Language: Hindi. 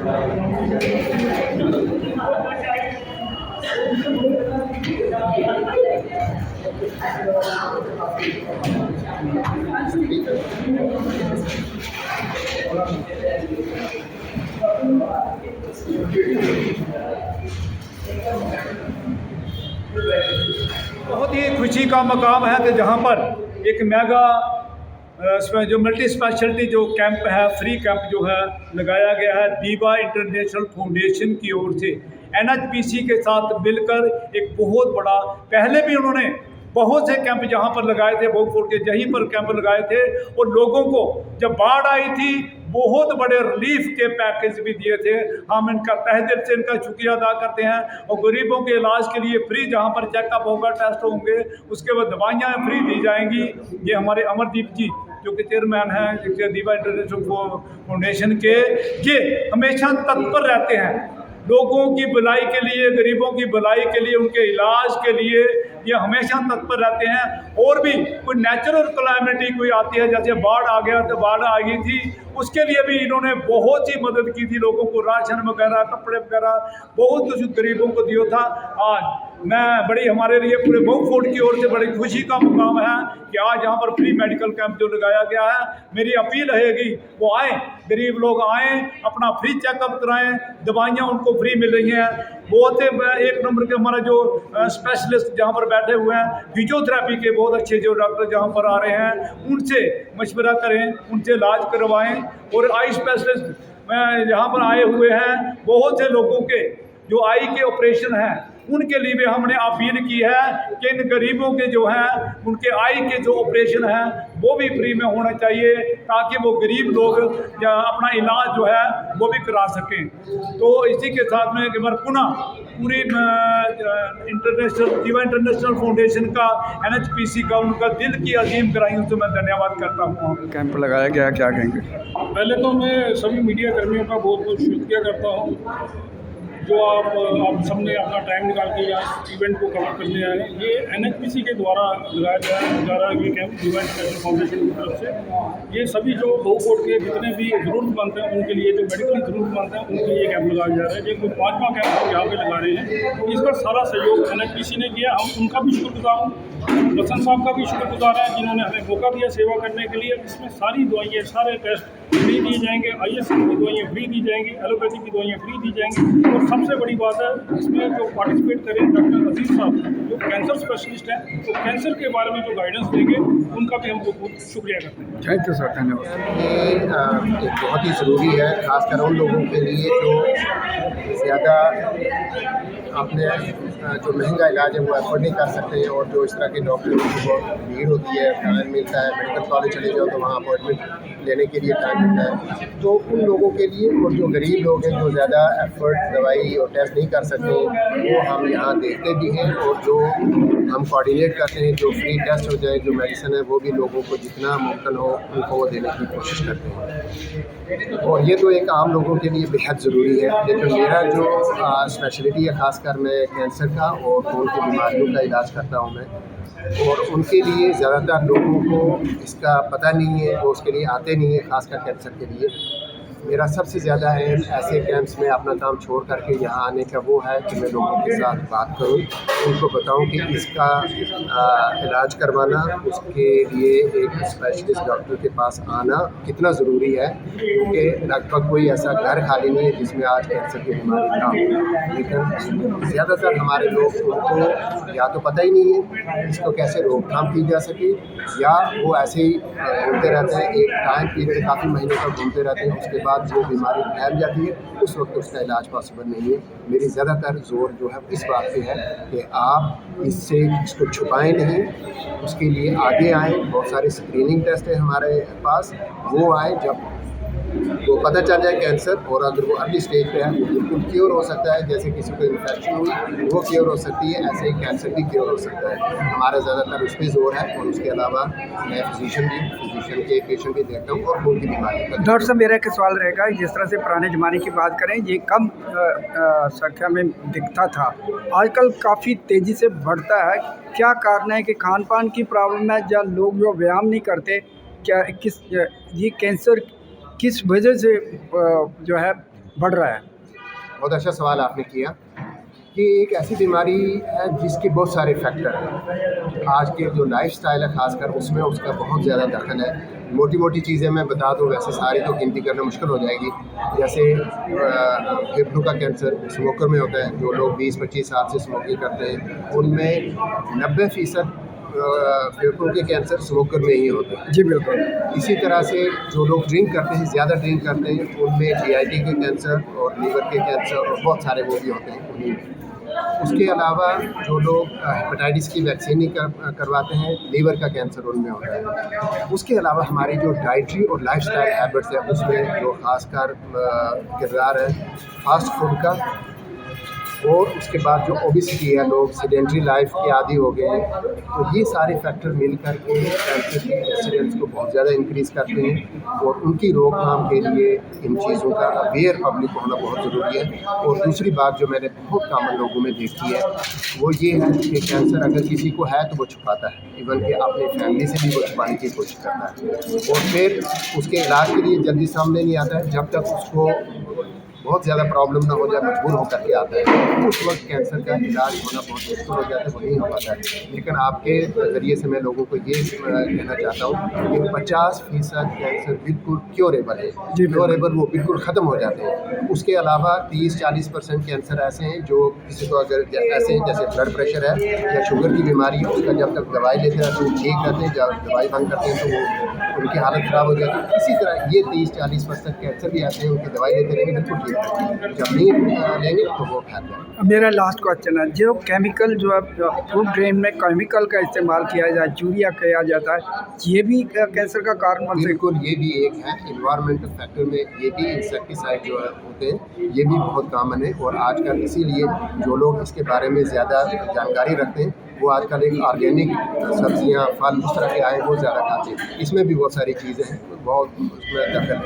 बहुत ही खुशी का मकाम है कि जहाँ पर एक मेगा इसमें जो मल्टी स्पेशलिटी जो कैंप है, फ्री कैंप जो है लगाया गया है दीवा इंटरनेशनल फाउंडेशन की ओर से एनएचपीसी के साथ मिलकर। एक बहुत बड़ा, पहले भी उन्होंने बहुत से कैंप जहाँ पर लगाए थे, भोगपुर के यहीं पर कैंप लगाए थे, और लोगों को जब बाढ़ आई थी बहुत बड़े रिलीफ के पैकेज भी दिए थे। हम इनका तहे दिल से इनका शुक्रिया अदा करते हैं। और गरीबों के इलाज के लिए फ्री जहाँ पर चेकअप होगा, टेस्ट होंगे, उसके बाद दवाइयाँ फ्री दी जाएंगी। ये हमारे अमरदीप जी जो कि चेयरमैन हैं दीवा इंटरनेशनल फाउंडेशन के, ये हमेशा तत्पर रहते हैं लोगों की भलाई के लिए, गरीबों की भलाई के लिए, उनके इलाज के लिए ये हमेशा तत्पर रहते हैं। और भी कोई नेचुरल क्लाइमेटी कोई आती है, जैसे बाढ़ आ गया तो बाढ़ आ गई थी, उसके लिए भी इन्होंने बहुत सी मदद की थी, लोगों को राशन वगैरह, कपड़े वगैरह बहुत कुछ गरीबों को दिया था। आज मैं बड़ी, हमारे लिए पूरे भोगपुर की ओर से बड़ी खुशी का मुकाम है कि आज यहाँ पर फ्री मेडिकल कैंप जो लगाया गया है। मेरी अपील रहेगी वो आए, गरीब लोग आए, अपना फ्री चेकअप कराएं, दवाइयाँ उनको फ्री मिल रही हैं। बहुत से एक नंबर के हमारा जो स्पेशलिस्ट जहाँ पर बैठे हुए हैं, फिजियोथेरेपी के बहुत अच्छे जो डॉक्टर जहाँ पर आ रहे हैं, उनसे मशवरा करें, उनसे इलाज करवाएं। और आई स्पेशलिस्ट यहाँ पर आए हुए हैं, बहुत से लोगों के जो आई के ऑपरेशन हैं उनके लिए भी हमने अपील की है कि इन गरीबों के जो हैं उनके आई के जो ऑपरेशन हैं वो भी फ्री में होना चाहिए, ताकि वो गरीब लोग अपना इलाज जो है वो भी करा सकें। तो इसी के साथ में एक बार पुनः पूरी दीवा इंटरनेशनल फाउंडेशन का, एनएचपीसी का, उनका दिल की अजीम गहराइयों से मैं धन्यवाद करता हूँ। कैंप लगाया गया, क्या कहेंगे? पहले तो मैं सभी मीडिया कर्मियों का बहुत बहुत शुक्रिया करता हूँ जो आप सबने अपना टाइम निकाल के यहाँ इवेंट को कवर करने आए हैं। ये एनएचपीसी के द्वारा लगाया जा रहा है ये कैंप दीवा इंटरनेशनल फाउंडेशन की तरफ से। ये सभी जो भोगपुर के जितने भी ज़रूरतमंद हैं उनके लिए, जो मेडिकली ज़रूरतमंद हैं उनके लिए ये कैंप लगाया जा रहा है। ये कोई 5वां कैंप हम यहाँ पे लगा रहे हैं। इसका सारा सहयोग एनएचपीसी ने किया, हम उनका भी शुक्रगुजार हूँ। बसंत साहब का भी शुक्रगुजार है जिन्होंने हमें मौका दिया सेवा करने के लिए। इसमें सारी दवाइयाँ, सारे टेस्ट फ्री दिए जाएंगे, ISC की दवाइयाँ फ्री दी जाएंगी, एलोपैथी की दवाइयाँ फ्री दी जाएंगी। और सबसे बड़ी बात है इसमें जो पार्टिसिपेट करें डॉक्टर अजीज साहब जो कैंसर स्पेशलिस्ट हैं, तो कैंसर के बारे में जो गाइडेंस देंगे उनका भी हम बहुत शुक्रिया करते हैं। थैंक यू सर, धन्यवाद। ये बहुत ही ज़रूरी है, खासकर उन लोगों के लिए जो ज़्यादा अपने जो महंगा इलाज है वो एफोर्ड नहीं कर सकते हैं, और जो इस तरह के डॉक्टरों की बहुत भीड़ होती है, टाइम मिलता है, मेडिकल कॉलेज चले जाओ तो वहाँ अपॉइंटमेंट लेने के लिए टाइम मिलता है। तो उन लोगों के लिए, और जो गरीब लोग हैं जो ज़्यादा एफर्ट दवाई और टेस्ट नहीं कर सकते, वो हम यहाँ देखते भी हैं। और जो हम कोऑर्डिनेट करते हैं, जो फ्री टेस्ट हो जाए, जो मेडिसिन है वो भी लोगों को जितना मुमकिन हो उनको वो देने की कोशिश करते हैं। और ये तो एक आम लोगों के लिए बेहद ज़रूरी है। लेकिन मेरा जो स्पेशलिटी है, ख़ासकर मैं कैंसर का और खून की बीमारियों का इलाज करता हूँ मैं, और उनके लिए ज़्यादातर लोगों को इसका पता नहीं है, वो उसके लिए आते नहीं है, ख़ासकर कैंसर के लिए। मेरा सबसे ज़्यादा एम ऐसे कैंप्स में अपना काम छोड़ करके यहाँ आने का वो है कि मैं लोगों के साथ बात करूँ, उनको बताऊँ कि इसका इलाज करवाना, उसके लिए एक स्पेशलिस्ट डॉक्टर के पास आना कितना ज़रूरी है, क्योंकि लगभग कोई ऐसा घर खाली नहीं है जिसमें आज कैंसर की बीमारी ना हो। लेकिन ज़्यादातर हमारे लोग, उनको या तो पता ही नहीं है इसको कैसे रोकथाम की जा सके, या वो ऐसे ही घूमते रहते हैं, एक टाइम पीरियड काफ़ी महीनों तक घूमते रहते हैं, उसके बाद जो बीमारी फैल जाती है उस वक्त उसका इलाज पॉसिबल नहीं है। मेरी ज़्यादातर जोर जो है इस बात पे है कि आप इसको छुपाएं नहीं, उसके लिए आगे आएँ। बहुत सारे स्क्रीनिंग टेस्ट हैं हमारे पास, वो आए, जब वो पता चल जाए कैंसर, और अगर वो अर्ली स्टेज पे है वो बिल्कुल क्योर हो सकता है। जैसे किसी को इन्फेक्शन हुई वो क्योर हो सकती है, ऐसे ही कैंसर भी क्योर हो सकता है। हमारा ज़्यादातर उस पर जोर है। और उसके अलावा मैं फिजिशियन के पेशेंट भी देखता हूँ, और खून की बीमारी का। डॉक्टर साहब, मेरा एक सवाल रहेगा, जिस तरह से पुराने ज़माने की बात करें, ये कम संख्या में दिखता था, आजकल काफ़ी तेज़ी से बढ़ता है। क्या कारण है कि खान पान की प्रॉब्लम है, या लोग जो व्यायाम नहीं करते, क्या ये कैंसर किस वजह से जो है बढ़ रहा है? बहुत अच्छा सवाल आपने किया कि एक ऐसी बीमारी है जिसके बहुत सारे फैक्टर हैं। आज के जो लाइफस्टाइल है ख़ासकर उसमें उसका बहुत ज़्यादा दखल है। मोटी मोटी चीज़ें मैं बता दूं, वैसे सारी तो गिनती करना मुश्किल हो जाएगी। जैसे फेफड़ों का कैंसर स्मोकर में होता है। जो लोग 20-25 साल से स्मोकिंग करते हैं उनमें 90% फेफड़ों के कैंसर स्मोकर में ही होते हैं। जी बिल्कुल। इसी तरह से जो लोग ड्रिंक करते हैं, ज़्यादा ड्रिंक करते हैं, उनमें जीआईटी के कैंसर और लीवर के कैंसर और बहुत सारे वो भी होते हैं उन्हीं में। उसके अलावा जो लोग हेपेटाइटिस की वैक्सीन नहीं करवाते हैं, लीवर का कैंसर उनमें होता है। उसके अलावा हमारी जो डाइटरी और लाइफस्टाइल हैबिट्स है उसमें जो ख़ासकर किरदार है फास्ट फूड का, और उसके बाद जो ओबेसिटी है, लोग सेडेंटरी लाइफ के आदी हो गए हैं, तो ये सारे फैक्टर मिलकर के कैंसर की इंसिडेंस को बहुत ज़्यादा इंक्रीज़ करते हैं। और उनकी रोकथाम के लिए इन चीज़ों का अवेयर पब्लिक होना बहुत ज़रूरी है। और दूसरी बात जो मैंने बहुत कॉमन लोगों में देखी है वो ये है कि कैंसर अगर किसी को है तो वो छुपाता है, इवन कि अपनी फैमिली से भी वो छुपाने की कोशिश करता है, और फिर उसके इलाज के लिए जल्दी सामने नहीं आता है। जब तक उसको बहुत ज़्यादा प्रॉब्लम ना हो जाए, मजबूर होकर के आता है, उस वक्त कैंसर का इलाज होना बहुत मुश्किल हो जाता है, वो नहीं हो पाता है। लेकिन आपके ज़रिए से मैं लोगों को ये कहना चाहता हूँ कि 50% कैंसर बिल्कुल क्योरेबल है। क्योरेबल वो बिल्कुल ख़त्म हो जाते हैं। उसके अलावा 30-40% कैंसर ऐसे हैं जो किसी को अगर ऐसे हैं जैसे ब्लड प्रेशर है या शुगर की बीमारी है, उसका जब तक दवाई लेते हैं तो ठीक रहते हैं, जब दवाई बंद करते हैं तो वो उनकी हालत ख़राब हो जाती है। इसी तरह ये 30-40% कैंसर भी ऐसे हैं, उनकी दवाई लेते रहेंगे बिल्कुल ठीक है, जब नहीं लेंगे तो वो फैल जाएगा। मेरा लास्ट क्वेश्चन है, जो केमिकल जो है फूड ग्रेन में केमिकल का इस्तेमाल किया जाए, यूरिया किया जाता है, ये भी कैंसर का कारण बन सकता बिल्कुल, ये भी एक है इन्वायरमेंटल फैक्टर में। ये भी इंसेक्टिसाइड जो है होते हैं, ये भी बहुत कॉमन है। और आजकल इसीलिए जो लोग इसके बारे में ज़्यादा जानकारी रखते हैं वो आजकल एक ऑर्गेनिक सब्जियां, फल उस तरह के आए वो ज़्यादा खाते हैं। इसमें भी बहुत सारी चीज़ें हैं, बहुत उसमें दखल है।